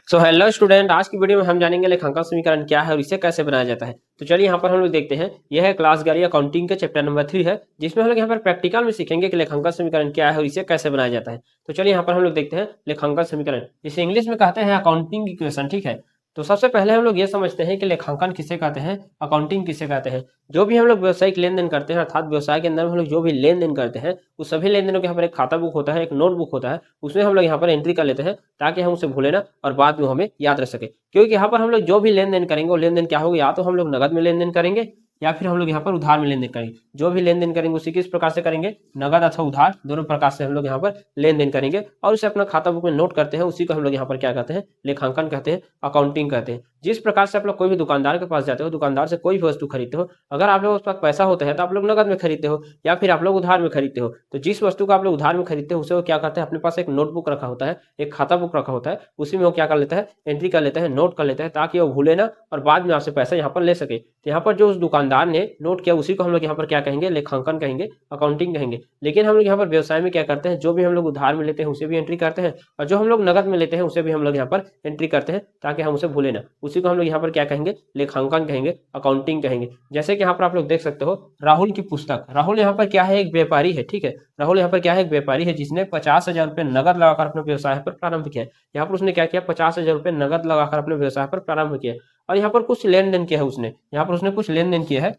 So hello student, आज की video में हम जानेंगे लेखांकन समीकरण क्या है और इसे कैसे बनाया जाता है। तो चलिए यहाँ पर हम लोग देखते हैं। यह है क्लास गाड़ी अकाउंटिंग के चैप्टर नंबर 3 है, जिसमें हम लोग यहाँ पर प्रैक्टिकल में सीखेंगे कि लेखांकन समीकरण क्या है और इसे कैसे बनाया जाता है। तो चलिए यहाँ पर हम लोग देखते हैं लेखांकन समीकरण, इसे इंग्लिश में कहते हैं अकाउंटिंग इक्वेशन। ठीक है, तो सबसे पहले हम लोग ये समझते हैं कि लेखांकन किसे कहते हैं, अकाउंटिंग किसे कहते हैं। जो भी हम लोग व्यवसायिक लेन देन करते हैं, अर्थात व्यवसाय के अंदर हम लोग जो भी लेन देन करते हैं, उस सभी लेन देनों के यहाँ पर एक खाता बुक होता है, एक नोट बुक होता है, उसमें हम लोग यहाँ पर एंट्री कर लेते हैं ताकि हम उसे भूले ना और बाद में हमें याद रख सके। क्योंकि यहाँ पर हम लोग जो भी लेन देन करेंगे वो लेन देन क्या होगा, या तो हम लोग नगद में लेन देन करेंगे या फिर हम लोग यहाँ पर उधार में लेन देन करेंगे। जो भी लेन देन करेंगे उसी किस प्रकार से करेंगे, नगद अथवा उधार, दोनों प्रकार से हम लोग यहाँ पर लेन देन करेंगे और उसे अपना खाता बुक में नोट करते हैं। उसी को हम लोग यहाँ पर क्या कहते हैं, लेखांकन कहते हैं, अकाउंटिंग कहते हैं। जिस प्रकार से आप लोग कोई भी दुकानदार के पास जाते हो, दुकानदार से कोई भी वस्तु खरीदते हो, अगर आप लोग के पास पैसा होता है तो आप लोग नगद में खरीदते हो या फिर आप लोग उधार में खरीदते हो। तो जिस वस्तु को आप लोग उधार में खरीदते हो उसे वो क्या करते हैं, अपने पास एक नोटबुक रखा होता है, एक खाता बुक रखा होता है, उसी में वो क्या कर लेता है, एंट्री कर लेता है, नोट कर लेता है, ताकि वो भूले ना और बाद में आपसे पैसा यहाँ पर ले सके। तो यहाँ पर जो उस दुकानदार ने नोट किया उसी को हम लोग यहाँ पर क्या कहेंगे, लेखांकन कहेंगे, अकाउंटिंग कहेंगे। लेकिन हम लोग यहाँ पर व्यवसाय में क्या करते हैं, जो भी हम लोग उधार में लेते हैं उसे भी एंट्री करते हैं और जो हम लोग नगद में लेते हैं उसे भी हम लोग यहाँ पर एंट्री करते हैं ताकि हम उसे भूले ना। उसी को हम लोग यहाँ पर क्या कहेंगे, लेखांकन कहेंगे, अकाउंटिंग कहेंगे। जैसे कि यहाँ पर आप लोग देख सकते हो राहुल की पुस्तक। राहुल यहाँ पर क्या है, एक व्यापारी है। ठीक है, राहुल यहाँ पर क्या है, एक व्यापारी है जिसने 50,000 रुपये नगद लगाकर अपने व्यवसाय पर प्रारंभ किया। यहाँ पर उसने क्या किया, 50,000 रुपये नगद लगाकर अपने व्यवसाय पर प्रारंभ किया और यहाँ पर कुछ लेन देन किया है उसने। यहाँ पर उसने कुछ लेन देन किया है।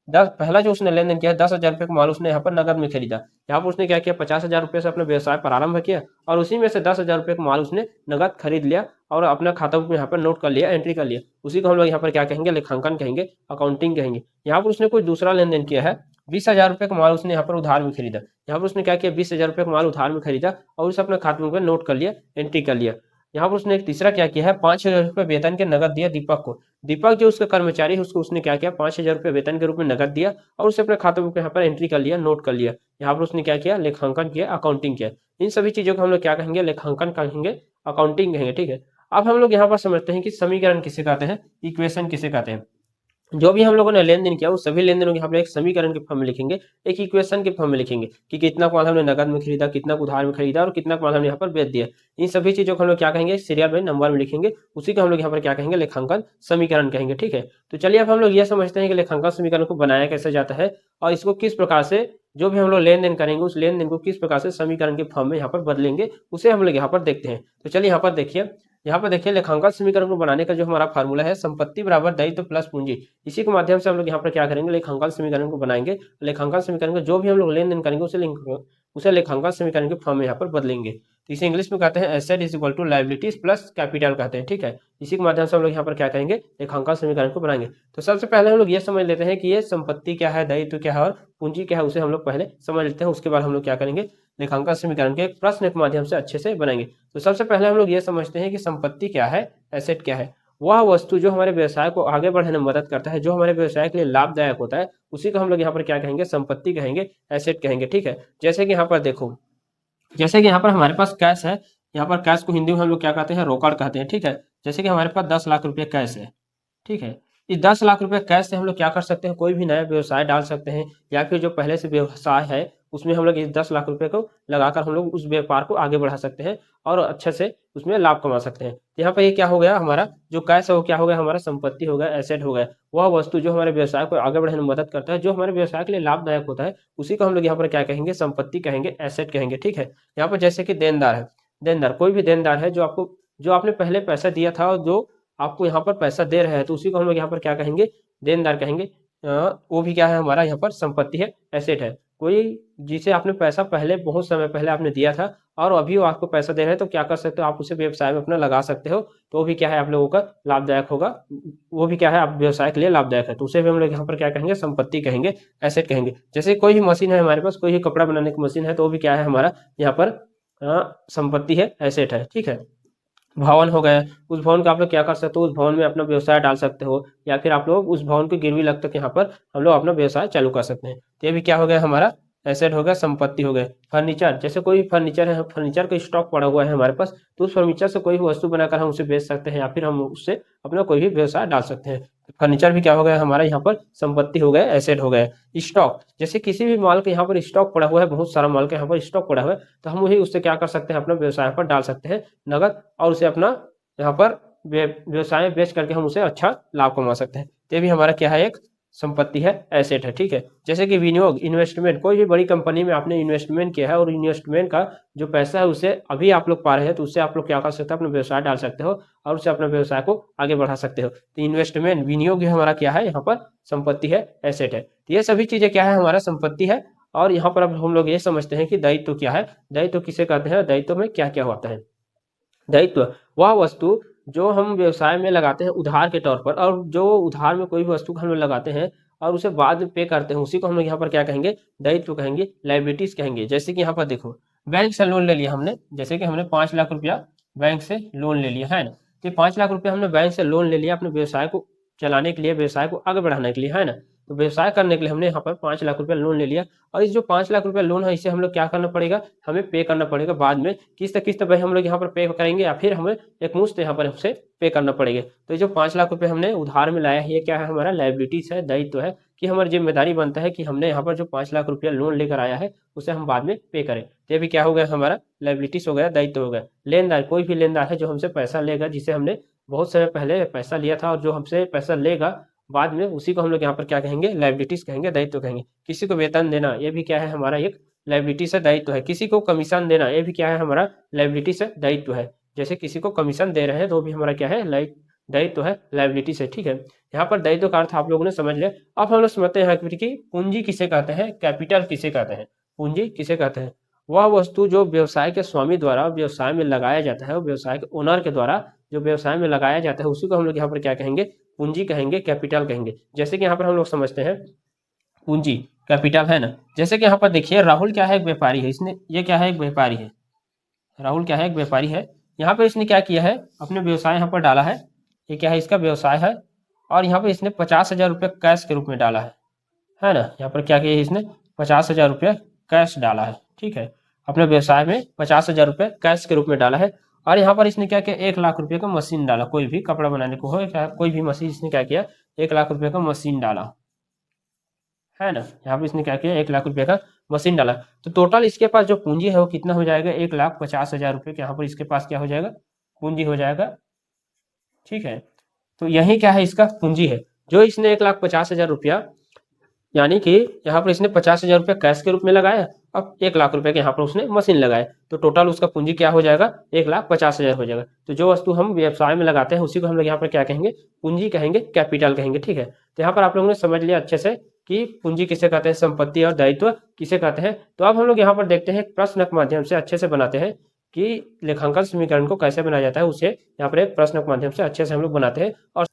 पहला जो उसने लेन देन किया है, 10,000 रुपये का माल उसने यहाँ पर नगद में खरीदा। यहाँ पर उसने क्या किया, 50,000 रुपये से अपना व्यवसाय प्रारंभ किया और उसी में से 10,000 रुपये का माल उसने नगद खरीद लिया और अपना खाता बुक में यहाँ पर नोट कर लिया, एंट्री कर लिया। उसी को हम लोग यहाँ पर क्या कहेंगे, लेखांकन कहेंगे, अकाउंटिंग कहेंगे। यहाँ पर उसने कुछ दूसरा लेन देन किया है, 20,000 रुपये का माल उसने यहाँ पर उधार में खरीदा। यहाँ पर उसने क्या किया, 20,000 रुपये का माल उधार में खरीदा और उसे अपने खाते बुक में नोट कर लिया, एंट्री कर लिया। यहाँ पर उसने एक तीसरा क्या किया है, 5,000 रुपये वेतन के नगद दिया दीपक को। दीपक जो उसका कर्मचारी है उसको उसने क्या किया, 5,000 रुपये वेतन के रूप में नगद दिया और उसे अपने खाते बुक में यहाँ पर एंट्री कर लिया, नोट कर लिया। यहाँ पर उसने क्या किया, लेखांकन किया, अकाउंटिंग किया। इन सभी चीजों को हम लोग क्या कहेंगे, लेखांकन कहेंगे, अकाउंटिंग कहेंगे। ठीक है, अब हम लोग यहाँ पर समझते हैं कि समीकरण किसे कहते हैं, इक्वेशन किसे कहते हैं। जो भी हम लोगों ने लेन देन किया वो सभी लेन देनों को यहाँ पर एक समीकरण के फॉर्म में लिखेंगे, एक इक्वेशन के फॉर्म में लिखेंगे कि कितना माल हमने नगद में खरीदा, कितना उधार में खरीदा और कितना माल हमने यहाँ पर बेच दिया। इन सभी चीजों को हम लोग क्या कहेंगे, सीरियल बाई नंबर में लिखेंगे। उसी को हम लोग यहाँ पर क्या कहेंगे, लेखांकन समीकरण कहेंगे। ठीक है, तो चलिए अब हम लोग ये समझते हैं कि लेखांकन समीकरण को बनाया कैसे जाता है और इसको किस प्रकार से जो भी हम लोग लेन देन करेंगे उस लेन देन को किस प्रकार से समीकरण के फॉर्म में यहाँ पर बदलेंगे, उसे हम लोग यहाँ पर देखते हैं। तो चलिए यहाँ पर देखिए, यहाँ पर देखिए लेखांकन समीकरण को बनाने का जो हमारा फार्मूला है, संपत्ति बराबर दायित्व प्लस पूंजी। इसी के माध्यम से हम लोग यहाँ पर क्या करेंगे, लेखांकन समीकरण को बनाएंगे। लेखांकन समीकरण को जो भी हम लोग लेन देन करेंगे उसे लेखांकन समीकरण के फॉर्म में यहाँ पर बदलेंगे। तो इसे इंग्लिश में कहते हैं asset is equal to liabilities plus capital कहते हैं। ठीक है, इसी के माध्यम से हम लोग यहाँ पर क्या करेंगे, लेखांकन समीकरण को बनाएंगे। तो सबसे पहले हम लोग ये समझ लेते हैं कि ये संपत्ति क्या है, दायित्व क्या है और पूंजी क्या है, उसे हम लोग पहले समझ लेते हैं। उसके बाद हम लोग क्या करेंगे, लेखांकन समीकरण के एक प्रश्न के माध्यम से अच्छे से बनाएंगे। तो सबसे पहले हम लोग ये समझते हैं कि संपत्ति क्या है, एसेट क्या है। वह वस्तु जो हमारे व्यवसाय को आगे बढ़ाने में मदद करता है, जो हमारे व्यवसाय के लिए लाभदायक होता है, उसी को हम लोग यहाँ पर क्या कहेंगे, संपत्ति कहेंगे, एसेट कहेंगे। ठीक है, जैसे कि यहाँ पर देखो, जैसे कि यहाँ पर हमारे पास कैश है, यहाँ पर कैश को हिंदी में हम लोग क्या कहते हैं, रोकड़ कहते हैं। ठीक है, जैसे कि हमारे पास 10 लाख रुपये कैश है। ठीक है, इस 10 लाख रुपए कैश से हम लोग क्या कर सकते हैं, कोई भी नया व्यवसाय डाल सकते हैं या फिर जो पहले से व्यवसाय है उसमें हम लोग इस 10 लाख रुपए को लगाकर हम लोग उस व्यापार को आगे बढ़ा सकते हैं और अच्छे से उसमें लाभ कमा सकते हैं। यहाँ पर ये क्या हो गया, हमारा जो कैश है वो क्या हो गया, हमारा संपत्ति हो गया, एसेट हो गया। वह वस्तु जो हमारे व्यवसाय को आगे बढ़ाने में मदद करता है, जो हमारे व्यवसाय के लिए लाभदायक होता है, उसी को हम लोग यहाँ पर क्या कहेंगे, संपत्ति कहेंगे, एसेट कहेंगे। ठीक है, यहाँ पर जैसे कि देनदार है, देनदार कोई भी देनदार है जो आपने पहले पैसा दिया था और जो आपको यहाँ पर पैसा दे रहे हैं, तो उसी को हम लोग यहाँ पर क्या कहेंगे, देनदार कहेंगे। वो भी क्या है, हमारा यहाँ पर संपत्ति है, एसेट है। कोई जिसे आपने पैसा पहले बहुत समय पहले आपने दिया था और अभी वो आपको पैसा दे रहे हैं, तो क्या कर सकते हो, आप उसे व्यवसाय में अपना लगा सकते हो, तो वो भी क्या है, आप लोगों का लाभदायक होगा। वो भी क्या है, आप व्यवसाय के लिए लाभदायक है, तो उसे भी हम लोग यहाँ पर क्या कहेंगे, संपत्ति कहेंगे, एसेट कहेंगे। जैसे कोई भी मशीन है हमारे पास, कोई भी कपड़ा बनाने की मशीन है, तो वो भी क्या है, हमारा यहाँ पर संपत्ति है, एसेट है। ठीक है, भवन हो गया, उस भवन का आप लोग क्या कर सकते हो, उस भवन में अपना व्यवसाय डाल सकते हो या फिर आप लोग उस भवन को गिरवी रख तक यहाँ पर हम लोग अपना व्यवसाय चालू कर सकते हैं। तो ये भी क्या हो गया, हमारा एसेट हो गया, संपत्ति हो गए। फर्नीचर, जैसे कोई भी फर्नीचर है, फर्नीचर का स्टॉक पड़ा हुआ है हमारे पास, तो उस फर्नीचर से कोई भी वस्तु बनाकर हम उसे बेच सकते हैं या फिर हम उससे अपना कोई भी व्यवसाय डाल सकते हैं। फर्नीचर भी क्या हो गया, हमारा यहाँ पर संपत्ति हो गया, एसेट हो गया। स्टॉक, जैसे किसी भी माल के यहाँ पर स्टॉक पड़ा हुआ है, बहुत सारा माल का यहाँ पर स्टॉक पड़ा हुआ है, तो हम वही उससे क्या कर सकते हैं, अपना व्यवसाय पर डाल सकते हैं नगद और उसे अपना यहाँ पर व्यवसाय में बेच करके हम उसे अच्छा लाभ कमा सकते हैं। तो ये भी हमारा क्या है, एक संपत्ति है, एसेट है, ठीक है। जैसे कि विनियोग, इन्वेस्टमेंट, कोई भी बड़ी कंपनी में आपने इन्वेस्टमेंट किया है और इन्वेस्टमेंट का जो पैसा है उसे अभी आप लोग पा रहे हैं, तो उससे आप लोग क्या कर सकते हो, अपना व्यवसाय डाल सकते हो और उससे अपने व्यवसाय को आगे बढ़ा सकते हो। तो इन्वेस्टमेंट, विनियोग हमारा क्या है, यहाँ पर संपत्ति है, एसेट है। तो ये सभी चीजें क्या है, हमारा संपत्ति है। और यहाँ पर अब हम लोग ये समझते हैं कि दायित्व क्या है। दायित्व किसे कहते हैं, दायित्व में क्या क्या होता है। दायित्व वह वस्तु जो हम व्यवसाय में लगाते हैं उधार के तौर पर, और जो उधार में कोई भी वस्तु हम लोग लगाते हैं और उसे बाद में पे करते हैं, उसी को हम लोग यहाँ पर क्या कहेंगे, दायित्व कहेंगे, लायबिलिटीज कहेंगे। जैसे कि यहाँ पर देखो, बैंक से लोन ले लिया हमने, जैसे कि हमने 5 लाख रुपया बैंक से लोन ले लिया है ना। तो 5 लाख रुपया हमने बैंक से लोन ले लिया अपने व्यवसाय को चलाने के लिए, व्यवसाय को आगे बढ़ाने के लिए, है ना। तो व्यवसाय करने के लिए हमने यहाँ पर 5 लाख रुपया लोन ले लिया, और इस जो 5 लाख रुपया लोन है इसे हम लोग क्या करना पड़ेगा, हमें पे करना पड़ेगा बाद में, किस्त किस्त भाई हम लोग यहाँ पर पे करेंगे या फिर हमें एक मुश्त यहाँ पर हमसे पे करना पड़ेगा। तो जो 5 लाख रुपए हमने उधार में लाया है, ये क्या है, हमारा लायबिलिटीज है, दायित्व है, कि हमारी जिम्मेदारी बनता है कि हमने यहाँ पर जो 5 लाख रुपया लोन लेकर आया है उसे हम बाद में पे करें। तो ये भी क्या हो गया, हमारा लायबिलिटीज हो गया, दायित्व हो गया। लेनदार, कोई भी लेनदार है जो हमसे पैसा लेगा, जिसे हमने बहुत समय पहले पैसा लिया था और जो हमसे पैसा लेगा बाद में, उसी को हम लोग यहाँ पर क्या कहेंगे, लायबिलिटीज कहेंगे, दायित्व कहेंगे। किसी को वेतन देना, ये भी क्या है, हमारा एक लायबिलिटी से दायित्व है। किसी को कमीशन देना, ये भी क्या है, हमारा लायबिलिटी से दायित्व है। जैसे किसी को कमीशन दे रहे हैं तो भी हमारा क्या है, दायित्व है, लायबिलिटी से, ठीक है। यहाँ पर दायित्व का अर्थ आप लोगों ने समझ लिया। अब हम लोग समझते हैं कि पूंजी किसे कहते हैं, कैपिटल किसे कहते हैं। पूंजी किसे कहते हैं, वह वस्तु जो व्यवसाय के स्वामी द्वारा व्यवसाय में लगाया जाता है, व्यवसाय के ओनर के द्वारा जो व्यवसाय में लगाया जाता है, उसी को हम लोग यहाँ पर क्या कहेंगे, पूंजी कहेंगे, कैपिटल कहेंगे। जैसे कि यहाँ पर हम लोग समझते हैं पूंजी, कैपिटल, है ना। जैसे कि यहाँ पर देखिए, राहुल क्या है, एक व्यापारी है, इसने, ये क्या है, एक व्यापारी है, राहुल क्या है, एक व्यापारी है। यहाँ पर इसने क्या किया है, अपने व्यवसाय यहाँ पर डाला है, ये क्या है, इसका व्यवसाय है, और यहाँ पर इसने 50,000 रुपये कैश के रूप में डाला है ना। यहाँ पर क्या किया है, इसने 50,000 रुपये कैश डाला है, ठीक है। अपने व्यवसाय में 50,000 रुपये कैश के रूप में डाला है। और यहाँ पर इसने क्या किया, 1 लाख रुपये का मशीन डाला, कोई भी कपड़ा बनाने को हो, क्या कोई भी मशीन, इसने क्या किया, 1 लाख रुपये का मशीन डाला, है ना। यहाँ पे इसने क्या किया, 1 लाख रुपए का मशीन डाला। तो टोटल इसके पास जो पूंजी है वो कितना हो जाएगा, 1,50,000 रुपये के यहाँ पर इसके पास क्या हो जाएगा, पूंजी हो जाएगा, ठीक है। तो यही क्या है, इसका पूंजी है। जो इसने 1,50,000 रुपया, यानी कि यहाँ पर इसने 50,000 रुपये कैश के रूप में लगाया, अब 1 लाख रुपए के यहाँ पर उसने मशीन लगाया, तो टोटल उसका पूंजी क्या हो जाएगा, 1,50,000 हो जाएगा। तो जो वस्तु हम व्यवसाय में लगाते हैं उसी को हम लोग यहाँ पर क्या कहेंगे, पूंजी कहेंगे, कैपिटल कहेंगे, ठीक है। तो यहाँ पर आप लोगों ने समझ लिया अच्छे से कि पूंजी किसे कहते हैं, संपत्ति, और दायित्व किसे कहते हैं। तो अब हम लोग यहाँ पर देखते हैं, प्रश्न के माध्यम से अच्छे से बनाते हैं कि लेखांकन समीकरण को कैसे बनाया जाता है, उसे यहाँ पर एक प्रश्न के माध्यम से अच्छे से हम लोग बनाते हैं। और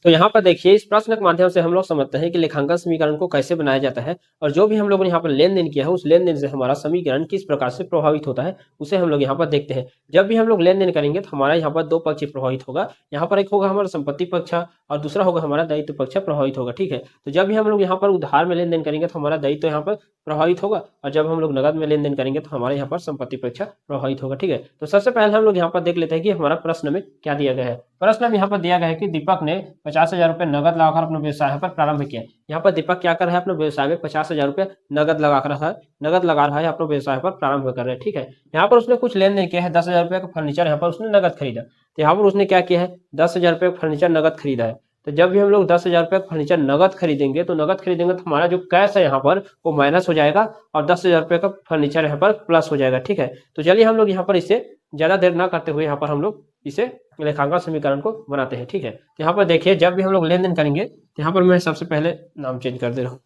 तो यहाँ पर देखिए, इस प्रश्न के माध्यम से हम लोग समझते हैं कि लेखांकन समीकरण को कैसे बनाया जाता है, और जो भी हम लोगों ने यहाँ पर लेन देन किया है उस लेन देन से हमारा समीकरण किस प्रकार से प्रभावित होता है उसे हम लोग यहाँ पर देखते हैं। जब भी हम लोग लेन देन करेंगे तो हमारा यहाँ पर 2 पक्ष प्रभावित होगा। यहाँ पर एक होगा हमारा संपत्ति पक्ष और दूसरा होगा हमारा दायित्व पक्ष प्रभावित होगा, ठीक है। तो जब भी हम लोग यहाँ पर उधार में लेन देन करेंगे तो हमारा दायित्व यहाँ पर प्रभावित होगा, और जब हम लोग नगद में लेन देन करेंगे तो हमारे यहाँ पर संपत्ति पक्ष प्रभावित होगा, ठीक है। तो सबसे पहले हम लोग यहाँ पर देख लेते हैं कि हमारा प्रश्न में क्या दिया गया है। प्रश्न में यहाँ पर दिया गया है कि दीपक ने 50,000 रुपये नगद लगाकर अपना व्यवसाय यहाँ पर प्रारंभ किया। यहाँ पर दीपक क्या कर रहा है, अपने व्यवसाय में 50,000 रुपये नगद लगा रहा है, नगद लगा रहा है, अपने व्यवसाय पर प्रारंभ कर रहे हैं, ठीक है। यहाँ पर उसने कुछ लेन देन किया है, 10,000 रुपये का फर्नीचर यहाँ पर उसने नगद खरीदा। तो यहाँ पर उसने क्या किया है, 10,000 रुपये का फर्नीचर नगद खरीदा है। तो जब भी हम लोग 10,000 रुपये का फर्नीचर नगद खरीदेंगे तो हमारा जो कैश है यहाँ पर वो माइनस हो जाएगा, और 10,000 रुपये का फर्नीचर यहाँ पर प्लस हो जाएगा, ठीक है। तो चलिए हम लोग यहाँ पर इसे ज्यादा देर ना करते हुए यहाँ पर हम लोग इसे लेखांकन समीकरण को बनाते हैं, ठीक है। तो यहाँ पर देखिए, जब भी हम लोग लेन देन करेंगे तो यहाँ पर मैं सबसे पहले नाम चेंज कर दे रहा हूँ,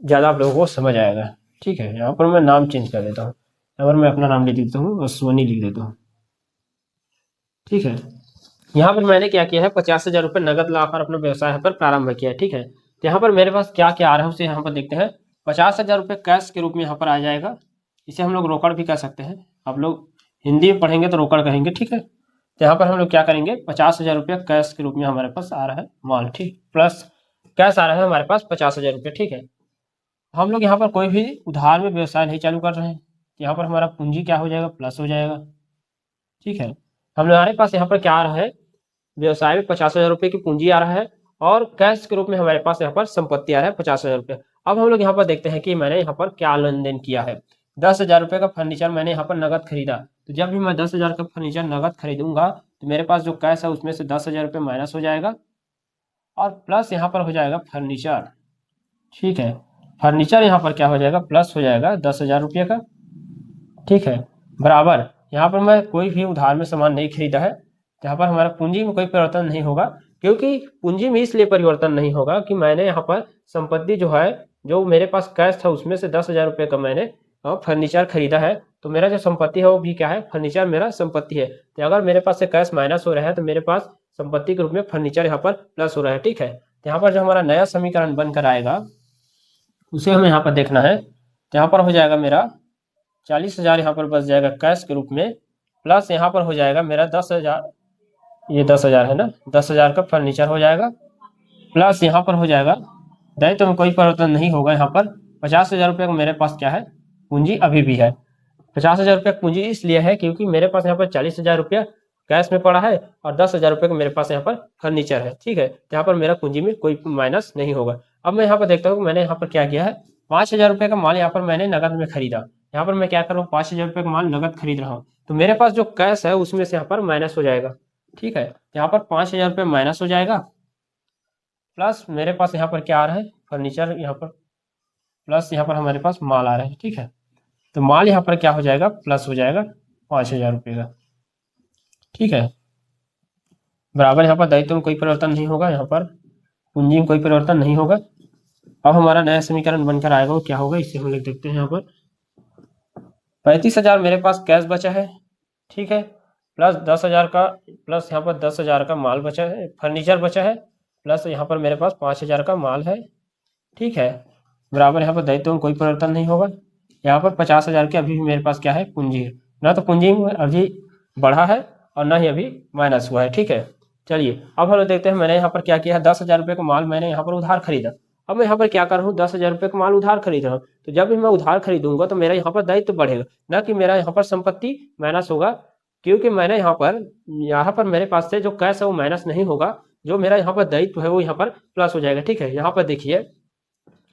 ज्यादा आप लोगों को समझ आएगा, ठीक है। यहाँ पर मैं नाम चेंज कर देता हूँ, यहाँ पर मैं अपना नाम लिख देता हूँ, अश्वनी लिख देता हूँ, ठीक है। यहाँ पर मैंने क्या किया है, 50,000 रुपये नगद लाकर अपने व्यवसाय पर प्रारंभ किया है, ठीक है। तो यहाँ पर मेरे पास क्या क्या आ रहा है उसे यहाँ पर देखते हैं। 50,000 रुपये कैश के रूप में यहाँ पर आ जाएगा, इसे हम लोग रोकड़ भी कह सकते हैं, आप लोग हिंदी में पढ़ेंगे तो रोकड़ कहेंगे, ठीक है। तो यहाँ पर हम लोग क्या करेंगे, 50,000 रुपये कैश के रूप में हमारे पास आ रहा है माल, ठीक, प्लस कैश आ रहा है हमारे पास 50,000 रुपये, ठीक है। हम लोग यहाँ पर कोई भी उधार में व्यवसाय नहीं चालू कर रहे हैं, यहाँ पर हमारा पूंजी क्या हो जाएगा, प्लस हो जाएगा, ठीक है। हमारे पास यहाँ पर क्या आ रहा है, व्यवसाय में 50,000 रुपये की पूंजी आ रहा है, और कैश के रूप में हमारे पास यहाँ पर संपत्ति आ रहा है 50,000 रुपये। अब हम लोग यहाँ पर देखते हैं कि मैंने यहाँ पर क्या लेन देन किया है। 10,000 रुपये का फर्नीचर मैंने यहाँ पर नगद खरीदा, तो जब भी मैं 10,000 का फर्नीचर नगद खरीदूंगा तो मेरे पास जो कैश है उसमें से 10,000 रुपये माइनस हो जाएगा और प्लस यहाँ पर हो जाएगा फर्नीचर। ठीक है, फर्नीचर यहाँ पर क्या हो जाएगा, प्लस हो जाएगा 10,000 रुपये का। ठीक है, बराबर यहाँ पर मैं कोई भी उधार में सामान नहीं खरीदा है, यहाँ पर हमारा पूंजी में कोई परिवर्तन नहीं होगा, क्योंकि पूंजी में इसलिए परिवर्तन नहीं होगा कि मैंने यहाँ पर संपत्ति जो है, जो मेरे पास कैश था उसमें से 10,000 रुपये का मैंने फर्नीचर खरीदा है, तो मेरा जो संपत्ति है वो भी क्या है, फर्नीचर मेरा संपत्ति है। तो अगर मेरे पास से कैश माइनस हो रहा है तो मेरे पास संपत्ति के रूप में फर्नीचर यहाँ पर प्लस हो रहा है। ठीक है, तो यहाँ पर जो हमारा नया समीकरण बनकर आएगा उसे हमें यहाँ पर देखना है। तो यहाँ पर हो जाएगा मेरा 40,000 यहाँ पर बच जाएगा कैश के रूप में, प्लस यहाँ पर हो जाएगा मेरा 10,000, ये 10,000 है ना, 10,000 का फर्नीचर हो जाएगा, प्लस यहाँ पर हो जाएगा दायित्व में कोई परिवर्तन नहीं होगा। यहाँ पर 50,000 रुपये का मेरे पास क्या है, पूंजी अभी भी है। 50,000 रुपये पूंजी इसलिए है क्योंकि मेरे पास यहाँ पर 40,000 रुपया कैश में पड़ा है और 10,000 रुपये का मेरे पास यहाँ पर फर्नीचर है। ठीक है, तो यहाँ पर मेरा पूंजी में कोई माइनस नहीं होगा। अब मैं यहाँ पर देखता हूँ मैंने यहाँ पर क्या किया है, 5,000 रुपये का माल यहाँ पर मैंने नगद में खरीदा। यहाँ पर मैं क्या कर रहा हूँ, 5,000 रुपये का माल नगद खरीद रहा हूँ, तो मेरे पास जो कैश है उसमें से यहाँ पर माइनस हो जाएगा। ठीक है, यहाँ पर 5,000 रुपये माइनस हो जाएगा, प्लस मेरे पास यहाँ पर क्या आ रहा है, फर्नीचर यहाँ पर, प्लस यहाँ पर हमारे पास माल आ रहा है। ठीक है, तो माल यहाँ पर क्या हो जाएगा, प्लस हो जाएगा 5,000 रुपये का। ठीक है, बराबर यहाँ पर दायित्व में कोई परिवर्तन नहीं होगा, यहाँ पर पूंजी में कोई परिवर्तन नहीं होगा। अब हमारा नया समीकरण बनकर आएगा, वो क्या होगा इसे हम लोग देखते हैं। यहाँ पर 35,000 मेरे पास कैश बचा है। ठीक है, प्लस 10,000 का, प्लस यहाँ पर 10,000 का माल बचा है, फर्नीचर बचा है, प्लस यहाँ पर मेरे पास 5,000 का माल है। ठीक है, बराबर यहाँ पर दायित्व में कोई परिवर्तन नहीं होगा। यहाँ पर 50,000 की अभी भी मेरे पास क्या है, पूंजी है, ना तो पूंजी में अभी बढ़ा है और ना ही अभी माइनस हुआ है। ठीक है, चलिए अब हम लोग देखते हैं मैंने यहाँ पर क्या किया है, 10,000 रुपये का माल मैंने यहाँ पर उधार खरीदा। अब मैं यहाँ पर क्या कर रहा हूँ, 10,000 रुपये का माल उधार खरीद रहा हूँ, तो जब भी मैं उधार खरीदूंगा तो मेरा यहाँ पर दायित्व बढ़ेगा, ना कि मेरा यहाँ पर संपत्ति माइनस होगा, क्योंकि मैंने यहाँ पर मेरे पास से जो कैश है वो माइनस नहीं होगा, जो मेरा यहाँ पर दायित्व है वो यहाँ पर प्लस हो जाएगा। ठीक है, यहाँ पर देखिए,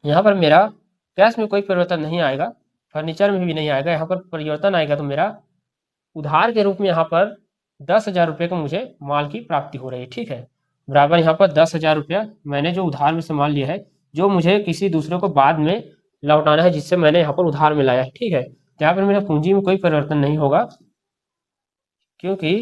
यहाँ पर मेरा कैश में कोई परिवर्तन नहीं आएगा, फर्नीचर में भी नहीं आएगा, यहाँ पर परिवर्तन आएगा तो मेरा उधार के रूप में यहाँ पर 10,000 रुपये का मुझे माल की प्राप्ति हो रही है। ठीक है, बराबर यहाँ पर 10,000 रुपया मैंने जो उधार में सामान लिया है, जो मुझे किसी दूसरे को बाद में लौटाना है, जिससे मैंने यहाँ पर उधार में लाया है। ठीक है, यहाँ पर मेरा पूंजी में कोई परिवर्तन नहीं होगा, क्योंकि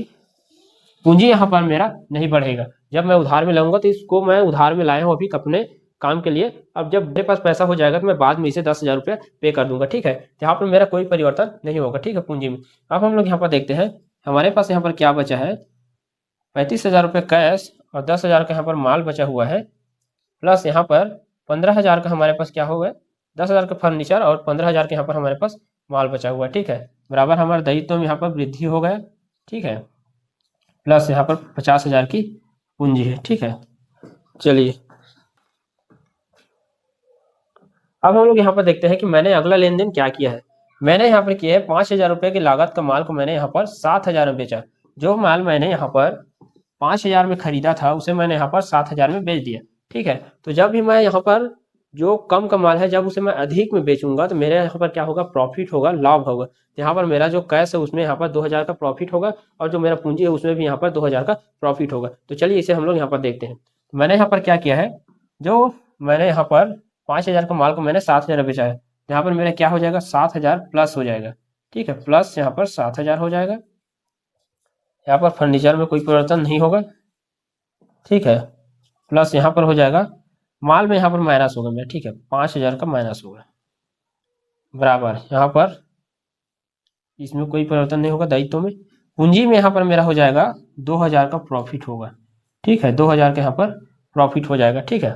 पूंजी यहाँ पर मेरा नहीं बढ़ेगा। जब मैं उधार में लाऊंगा तो इसको मैं उधार में लाया हूँ अभी अपने काम के लिए, अब जब मेरे पास पैसा हो जाएगा तो मैं बाद में इसे 10,000 रुपया पे कर दूंगा। ठीक है, यहाँ पर मेरा कोई परिवर्तन नहीं होगा। ठीक है, पूंजी में। अब हम लोग यहाँ पर देखते हैं हमारे पास यहाँ पर क्या बचा है, 35,000 रुपये कैश और 10,000 का यहाँ पर माल बचा हुआ है, प्लस यहाँ पर 15,000 का हमारे पास क्या हो गया, 10,000 का फर्नीचर और 15,000 के यहाँ पर हमारे पास माल बचा हुआ है। ठीक है, बराबर हमारे दायित्व में यहाँ पर वृद्धि हो गया। ठीक है, प्लस यहाँ पर 50,000 की पूंजी है। ठीक है, चलिए अब हम लोग यहाँ पर देखते हैं कि मैंने अगला लेन देन क्या किया है। मैंने यहाँ पर किया है 5,000 रुपये की लागत का माल को मैंने यहाँ पर 7,000 में बेचा। जो माल मैंने यहाँ पर 5,000 में खरीदा था उसे मैंने यहाँ पर 7,000 में बेच दिया। ठीक है, तो जब भी मैं यहाँ पर जो कम का माल है जब उसे मैं अधिक में बेचूंगा तो मेरे यहाँ पर क्या होगा, प्रॉफिट होगा, लाभ होगा। यहाँ पर मेरा जो कैश है उसमें यहाँ पर 2,000 का प्रॉफिट होगा और जो मेरा पूंजी है उसमें भी यहाँ पर 2,000 का प्रॉफिट होगा। तो चलिए इसे हम लोग यहाँ पर देखते हैं। मैंने यहाँ पर क्या किया है, जो मैंने यहाँ पर 5,000 का माल को मैंने 7,000 बेचा है, यहाँ पर मेरा क्या हो जाएगा, 7,000 प्लस हो जाएगा। ठीक है, प्लस यहाँ पर 7,000 हो जाएगा। यहाँ पर फर्नीचर में कोई परिवर्तन नहीं होगा। ठीक है, प्लस यहाँ पर हो जाएगा, माल में यहाँ पर माइनस होगा मेरा। ठीक है, 5,000 का माइनस होगा, बराबर यहाँ पर इसमें कोई परिवर्तन नहीं होगा दायित्व में। पूंजी में यहाँ पर मेरा हो जाएगा 2,000 का प्रॉफिट होगा। ठीक है, 2,000 का यहाँ पर प्रॉफिट हो जाएगा। ठीक है,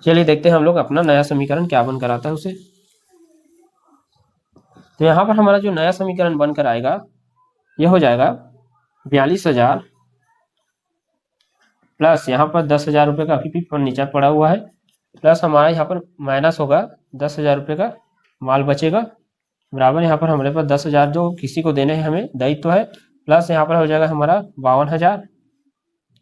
चलिए देखते हैं हम लोग अपना नया समीकरण क्या बनकर आता है उसे। तो यहाँ पर हमारा जो नया समीकरण बनकर आएगा यह हो जाएगा 42,000 प्लस यहाँ पर 10,000 रुपये का अभी भी फर्नीचर पड़ा हुआ है, प्लस हमारा यहाँ पर माइनस होगा 10,000 रुपये का माल बचेगा, बराबर यहाँ पर हमारे पास 10,000 जो किसी को देने हैं हमें दायित्व है, प्लस यहाँ पर हो जाएगा हमारा 52,000।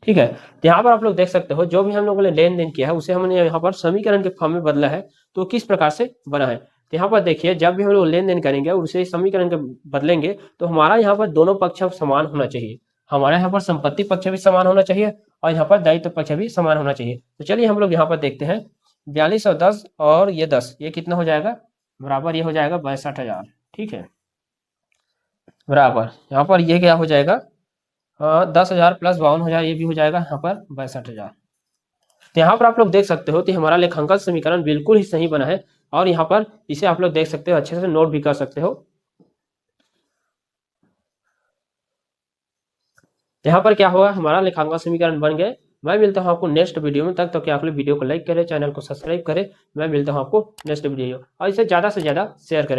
ठीक है, तो यहाँ पर आप लोग देख सकते हो जो भी हम लोगों ने लेन देन किया है उसे हमने यहाँ पर समीकरण के फॉर्म में बदला है। तो किस प्रकार से बना है, तो यहाँ पर देखिए जब भी हम लोग लेन देन करेंगे और उसे समीकरण के बदलेंगे तो हमारा यहाँ पर दोनों पक्ष समान होना चाहिए। हमारे यहाँ पर संपत्ति पक्ष भी समान होना चाहिए और यहाँ पर दायित्व पक्ष भी समान होना चाहिए। तो चलिए हम लोग यहाँ पर देखते हैं 42 और 10 और ये 10, ये कितना हो जाएगा, बराबर ये हो जाएगा 62,000। ठीक है, बराबर यहाँ पर ये क्या हो जाएगा, 10,000 प्लस 52,000, ये भी हो जाएगा यहाँ पर 62,000। तो यहाँ पर आप लोग देख सकते हो कि हमारा लेखांकन समीकरण बिल्कुल ही सही बना है और यहाँ पर इसे आप लोग देख सकते हो, अच्छे से नोट भी कर सकते हो। यहाँ पर क्या होगा, हमारा लेखांकन समीकरण बन गए। मैं मिलता हूँ आपको नेक्स्ट वीडियो में, तक तो क्या आप लोग वीडियो को लाइक करें, चैनल को सब्सक्राइब करें। मैं मिलता हूँ आपको नेक्स्ट वीडियो और इसे ज़्यादा से ज़्यादा शेयर करें।